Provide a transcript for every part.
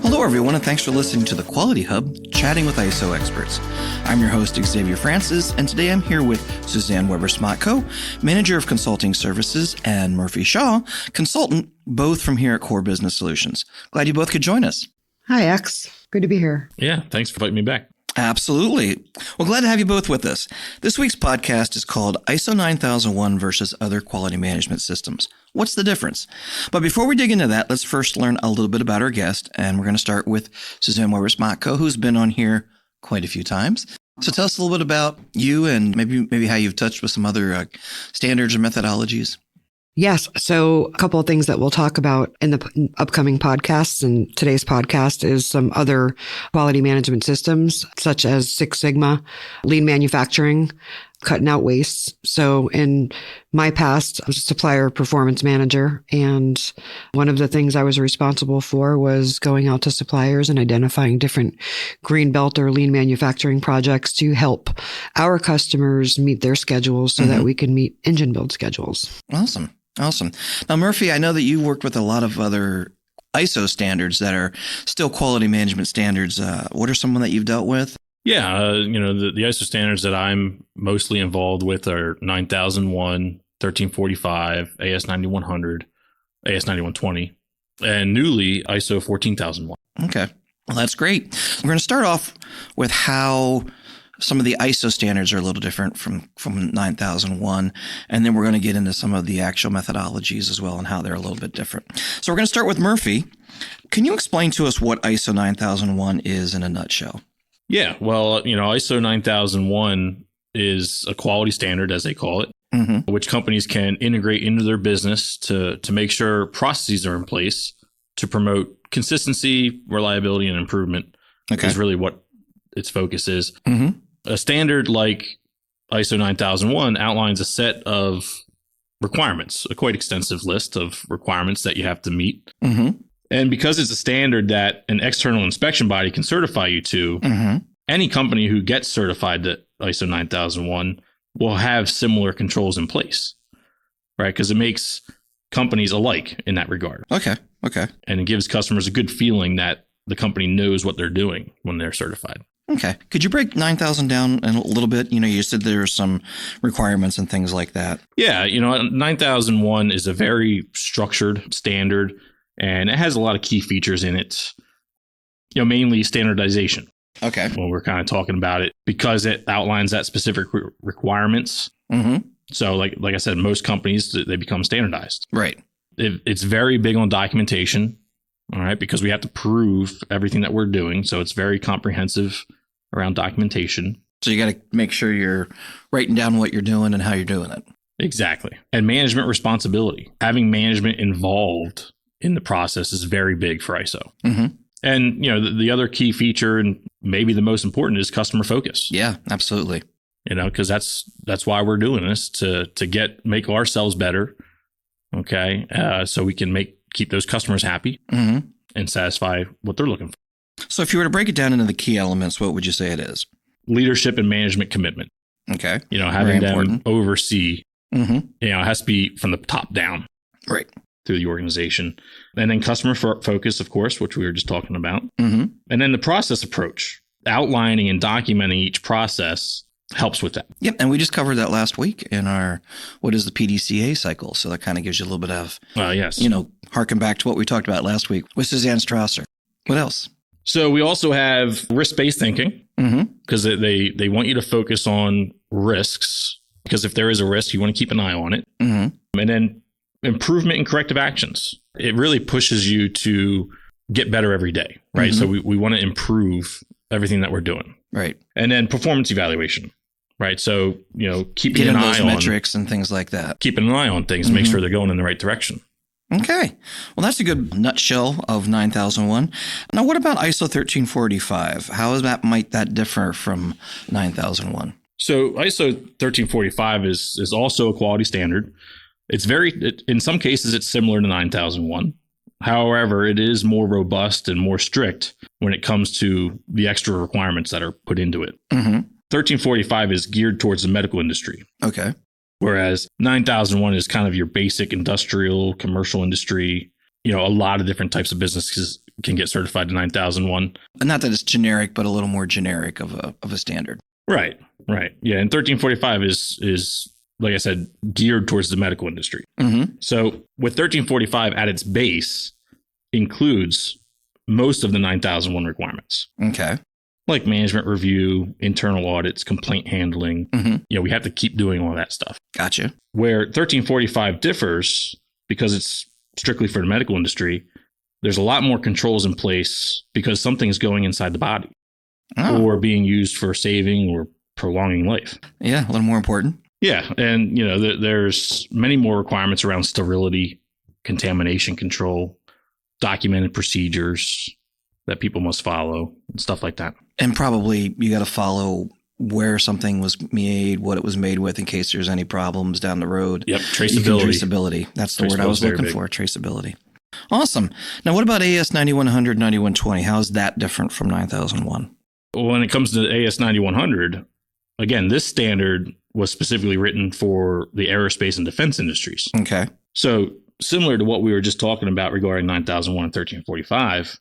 Hello, everyone, and thanks for listening to the Quality Hub, chatting with ISO experts. I'm your host, Xavier Francis, and today I'm here with Suzanne Weber-Smatko, Manager of Consulting Services, and Murphy Shaw, Consultant, both from here at Core Business Solutions. Glad you both could join us. Hi, X. Good to be here. Yeah, thanks for inviting me back. Absolutely. Well, glad to have you both with us. This week's podcast is called ISO 9001 versus Other Quality Management Systems. What's the difference? But before we dig into that, let's first learn a little bit about our guest. And we're going to start with Suzanne Weber-Smatko, who's been on here quite a few times. So tell us a little bit about you and maybe how you've touched with some other standards or methodologies. Yes. So a couple of things that we'll talk about in the upcoming podcasts, and today's podcast is some other quality management systems, such as Six Sigma, lean manufacturing, cutting out waste. So in my past, I was a supplier performance manager, and one of the things I was responsible for was going out to suppliers and identifying different green belt or lean manufacturing projects to help our customers meet their schedules so that we can meet engine build schedules. Awesome. Now, Murphy, I know that you worked with a lot of other ISO standards that are still quality management standards. What are some that you've dealt with? Yeah, the ISO standards that I'm mostly involved with are 9001, 1345, AS 9100, AS 9120, and newly ISO 14001. Okay. Well, that's great. We're going to start off with how some of the ISO standards are a little different from 9001, and then we're going to get into some of the actual methodologies as well and how they're a little bit different. So we're going to start with Murphy. Can you explain to us what ISO 9001 is in a nutshell? Yeah, well, ISO 9001 is a quality standard, as they call it, which companies can integrate into their business to make sure processes are in place to promote consistency, reliability, and improvement. Okay. Is really what its focus is. A standard like ISO 9001 outlines a set of requirements, a quite extensive list of requirements that you have to meet. And because it's a standard that an external inspection body can certify you to, any company who gets certified to ISO 9001 will have similar controls in place, right? Because it makes companies alike in that regard. Okay. And it gives customers a good feeling that the company knows what they're doing when they're certified. Okay. Could you break 9000 down a little bit? You said there are some requirements and things like that. Yeah. 9001 is a very structured standard, and it has a lot of key features in it, mainly standardization. Okay. When we're kind of talking about it, because it outlines that specific requirements. So like I said, most companies, they become standardized. Right. It's very big on documentation. All right. Because we have to prove everything that we're doing. So it's very comprehensive around documentation. So you got to make sure you're writing down what you're doing and how you're doing it. Exactly. And management responsibility. Having management involved in the process is very big for ISO. And, the other key feature, and maybe the most important, is customer focus. Yeah, absolutely. Because that's why we're doing this, to make ourselves better. Okay. So we can keep those customers happy and satisfy what they're looking for. So if you were to break it down into the key elements, what would you say it is? Leadership and management commitment. Okay. Having them oversee, it has to be from the top down. Right. Through the organization. And then customer focus, of course, which we were just talking about. And then the process approach, outlining and documenting each process helps with that. Yep. And we just covered that last week in our, what is the PDCA cycle? So that kind of gives you a little bit of, yes. Harken back to what we talked about last week with Suzanne Strasser. What else? So we also have risk-based thinking, because they want you to focus on risks, because if there is a risk, you want to keep an eye on it. And then improvement and corrective actions. It really pushes you to get better every day, right? So we want to improve everything that we're doing. Right. And then performance evaluation, right? So, keeping getting an eye those on metrics and things like that. Keeping an eye on things, make sure they're going in the right direction. Okay. Well, that's a good nutshell of 9001. Now, what about ISO 13485? Might that differ from 9001? So ISO 13485 is also a quality standard. In some cases, it's similar to 9001. However, it is more robust and more strict when it comes to the extra requirements that are put into it. 1345 is geared towards the medical industry. Okay. Whereas 9001 is kind of your basic industrial, commercial industry, a lot of different types of businesses can get certified to 9001. Not that it's generic, but a little more generic of a standard. Right. Yeah. And 1345 is, like I said, geared towards the medical industry. Mm-hmm. So with 1345 at its base includes most of the 9001 requirements. Okay. Like management review, internal audits, complaint handling. Mm-hmm. We have to keep doing all that stuff. Gotcha. Where 1345 differs, because it's strictly for the medical industry, there's a lot more controls in place because something's going inside the body or being used for saving or prolonging life. Yeah, a little more important. Yeah. And, there's many more requirements around sterility, contamination control, documented procedures that people must follow, and stuff like that. And probably you got to follow where something was made, what it was made with, in case there's any problems down the road. Yep. Traceability. That's the word I was looking for. Traceability. Awesome. Now, what about AS 9100, 9120? How is that different from 9001? When it comes to AS 9100, again, this standard was specifically written for the aerospace and defense industries. Okay. So similar to what we were just talking about regarding 9001 and 1345,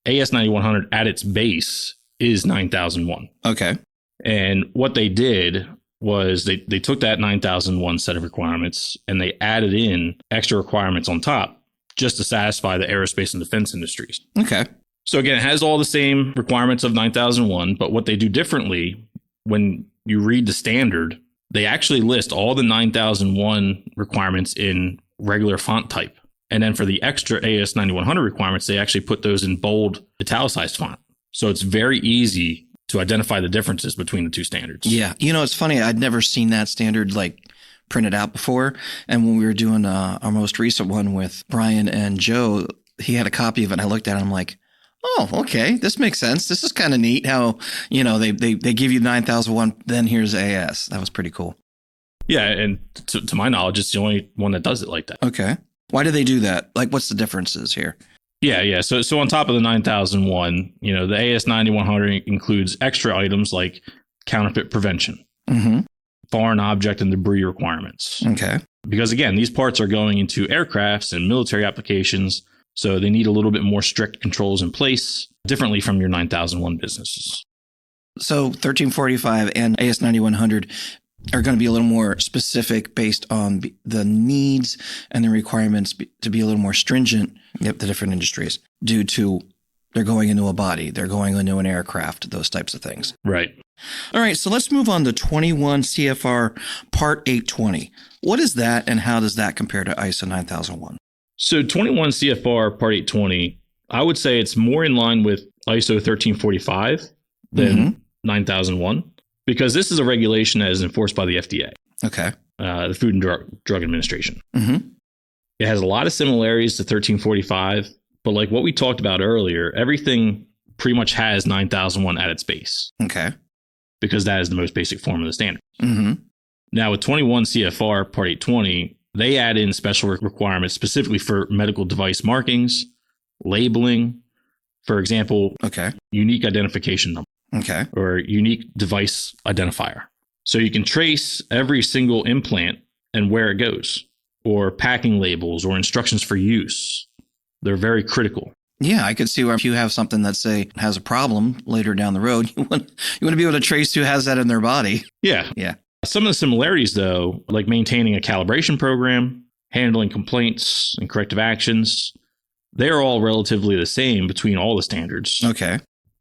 AS 9100 at its base is 9001. Okay. And what they did was they took that 9001 set of requirements and they added in extra requirements on top just to satisfy the aerospace and defense industries. Okay. So again, it has all the same requirements of 9001, but what they do differently, when you read the standard, they actually list all the 9001 requirements in regular font type. And then for the extra AS 9100 requirements, they actually put those in bold italicized font. So it's very easy to identify the differences between the two standards. Yeah. It's funny. I'd never seen that standard printed out before. And when we were doing our most recent one with Brian and Joe, he had a copy of it. And I looked at it and I'm like, oh, okay, this makes sense. This is kind of neat how, they give you 9001, then here's AS. That was pretty cool. Yeah. And to my knowledge, it's the only one that does it like that. Okay. Why do they do that? What's the differences here? Yeah. So on top of the 9001, the AS 9100 includes extra items like counterfeit prevention, foreign object and debris requirements. Okay. Because again, these parts are going into aircrafts and military applications, so they need a little bit more strict controls in place, differently from your 9001 businesses. So 1345 and AS 9100 are going to be a little more specific based on the needs and the requirements to be a little more stringent. Yep, the different industries due to they're going into a body, they're going into an aircraft, those types of things. Right. All right, so let's move on to 21 CFR Part 820. What is that and how does that compare to ISO 9001? So 21 CFR Part 820, I would say it's more in line with ISO 1345 than 9001. Because this is a regulation that is enforced by the FDA. Okay. The Food and Drug Administration. Mm-hmm. It has a lot of similarities to 1345, but like what we talked about earlier, everything pretty much has 9001 at its base. Okay. Because that is the most basic form of the standard. Mm-hmm. Now with 21 CFR Part 820, they add in special requirements specifically for medical device markings, labeling, for example, unique identification number. Okay. Or unique device identifier. So you can trace every single implant and where it goes, or packing labels or instructions for use. They're very critical. Yeah, I could see where if you have something that, say, has a problem later down the road, you want to be able to trace who has that in their body. Yeah. Yeah. Some of the similarities, though, like maintaining a calibration program, handling complaints and corrective actions, they're all relatively the same between all the standards. Okay.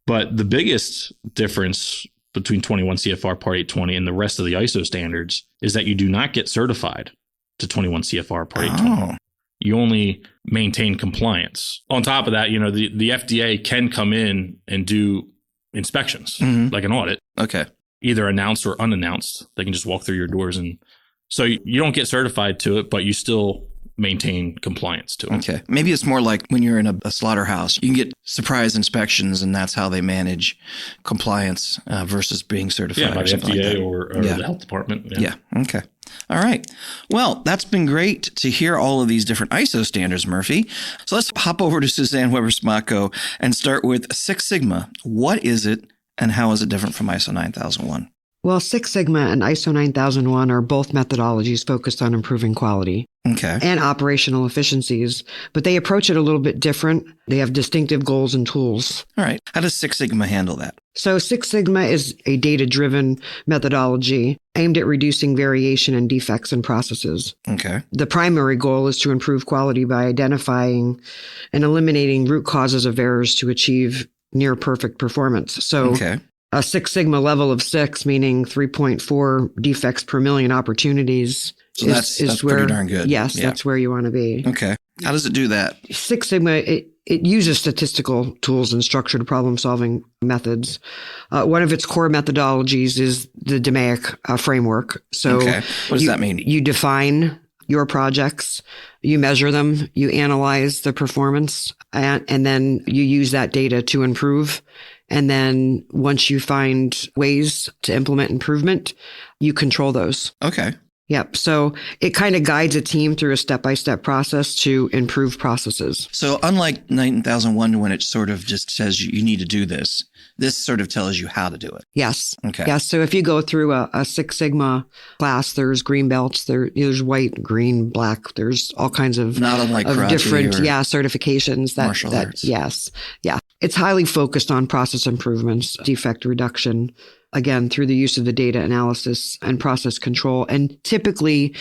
But the biggest difference between 21 CFR Part 820 and the rest of the ISO standards is that you do not get certified to 21 CFR Part 820. You only maintain compliance. On top of that, the FDA can come in and do inspections, like an audit. Okay. Either announced or unannounced. They can just walk through your doors. And so you don't get certified to it, but you still maintain compliance to it. Okay. Maybe it's more like when you're in a slaughterhouse, you can get surprise inspections and that's how they manage compliance versus being certified. Yeah, by the FDA or the health department. Yeah. Okay. All right. Well, that's been great to hear all of these different ISO standards, Murphy. So let's hop over to Suzanne Weber-Smatko and start with Six Sigma. What is it and how is it different from ISO 9001? Well, Six Sigma and ISO 9001 are both methodologies focused on improving quality. Okay. And operational efficiencies, but they approach it a little bit different. They have distinctive goals and tools. All right. How does Six Sigma handle that? So Six Sigma is a data-driven methodology aimed at reducing variation and defects in processes. Okay. The primary goal is to improve quality by identifying and eliminating root causes of errors to achieve near perfect performance. So Okay. a Six Sigma level of 6, meaning 3.4 defects per million opportunities. So that's where, pretty darn good. Yes, Yeah. that's where you want to be. Okay. How does it do that? Six Sigma, it uses statistical tools and structured problem-solving methods. One of its core methodologies is the DMAIC framework. So Okay. What does that mean? You define your projects, you measure them, you analyze the performance, and then you use that data to improve. And then once you find ways to implement improvement, you control those. Okay. Yep. So it kind of guides a team through a step-by-step process to improve processes. So unlike 9001, when it sort of just says you need to do this, this sort of tells you how to do it. Yes. Okay. Yes. So if you go through a Six Sigma class, there's green belts, there's white, green, black. There's all kinds of Not unlike karate different or certifications martial arts. Yes. Yeah. It's highly focused on process improvements, defect reduction, again, through the use of the data analysis and process control. And typically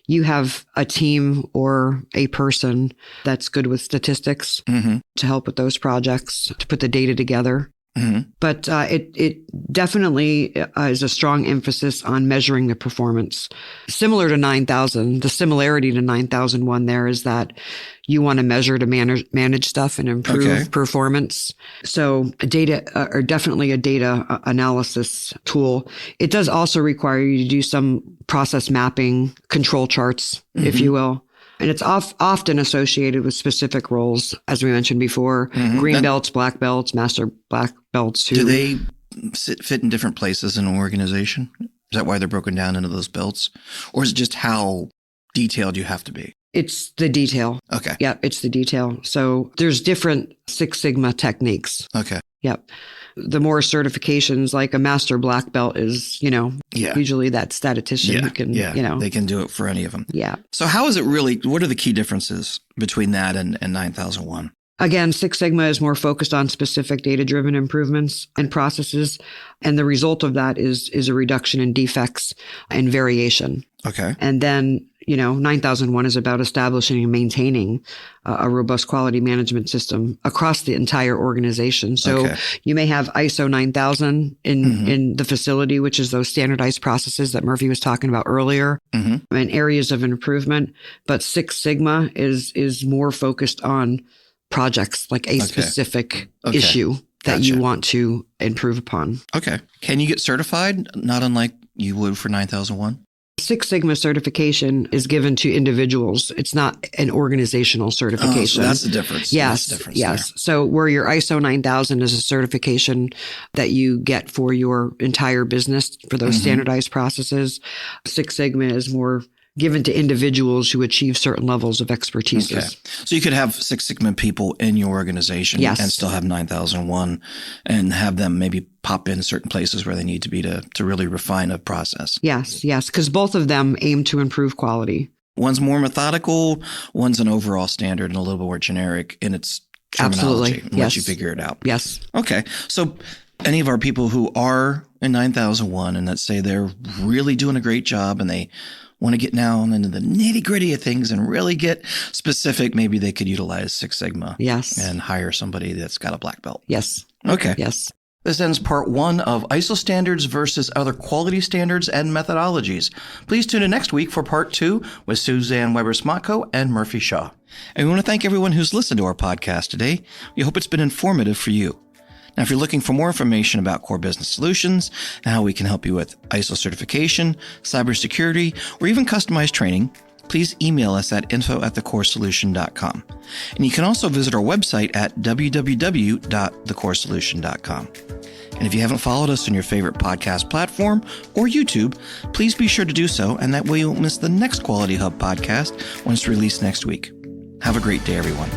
you have a team or a person that's good with statistics to help with those projects, to put the data together. But it definitely is a strong emphasis on measuring the performance. Similar to 9000, the similarity to 9001 there is that you want to measure to manage stuff and improve performance. So data are definitely a data analysis tool. It does also require you to do some process mapping, control charts, if you will. And it's often associated with specific roles, as we mentioned before, green belts, black belts, master black belts. Do they fit in different places in an organization? Is that why they're broken down into those belts? Or is it just how detailed you have to be? It's the detail. Okay. Yeah, it's the detail. So there's different Six Sigma techniques. Okay. Yep. The more certifications, like a master black belt is, usually that statistician who can, they can do it for any of them. Yeah. So how is it really, what are the key differences between that and 9001? Again, Six Sigma is more focused on specific data-driven improvements and processes. And the result of that is a reduction in defects and variation. Okay. And then, 9001 is about establishing and maintaining a robust quality management system across the entire organization. So you may have ISO 9000 in the facility, which is those standardized processes that Murphy was talking about earlier, and areas of improvement. But Six Sigma is more focused on projects, like a specific issue that you want to improve upon. Okay. Can you get certified? Not unlike you would for 9001? Six Sigma certification is given to individuals. It's not an organizational certification. So that's the difference. Yes. That's the difference Yes. there. So where your ISO 9000 is a certification that you get for your entire business for those standardized processes, Six Sigma is more given to individuals who achieve certain levels of expertise. Okay. So you could have Six Sigma people in your organization and still have 9001 and have them maybe pop in certain places where they need to be to really refine a process. Yes. Because both of them aim to improve quality. One's more methodical, one's an overall standard and a little bit more generic in its terminology. Absolutely. Once you figure it out. Yes. Okay. So any of our people who are in 9001 and let's say they're really doing a great job and they want to get down into the nitty gritty of things and really get specific, maybe they could utilize Six Sigma. Yes. And hire somebody that's got a black belt. Yes. Okay. Yes. This ends part 1 of ISO standards versus other quality standards and methodologies. Please tune in next week for part 2 with Suzanne Weber-Smatko and Murphy Shaw. And we want to thank everyone who's listened to our podcast today. We hope it's been informative for you. Now, if you're looking for more information about Core Business Solutions and how we can help you with ISO certification, cybersecurity, or even customized training, please email us at info@thecoresolution.com. And you can also visit our website at www.thecoresolution.com. And if you haven't followed us on your favorite podcast platform or YouTube, please be sure to do so, and that way you won't miss the next Quality Hub podcast when it's released next week. Have a great day, everyone.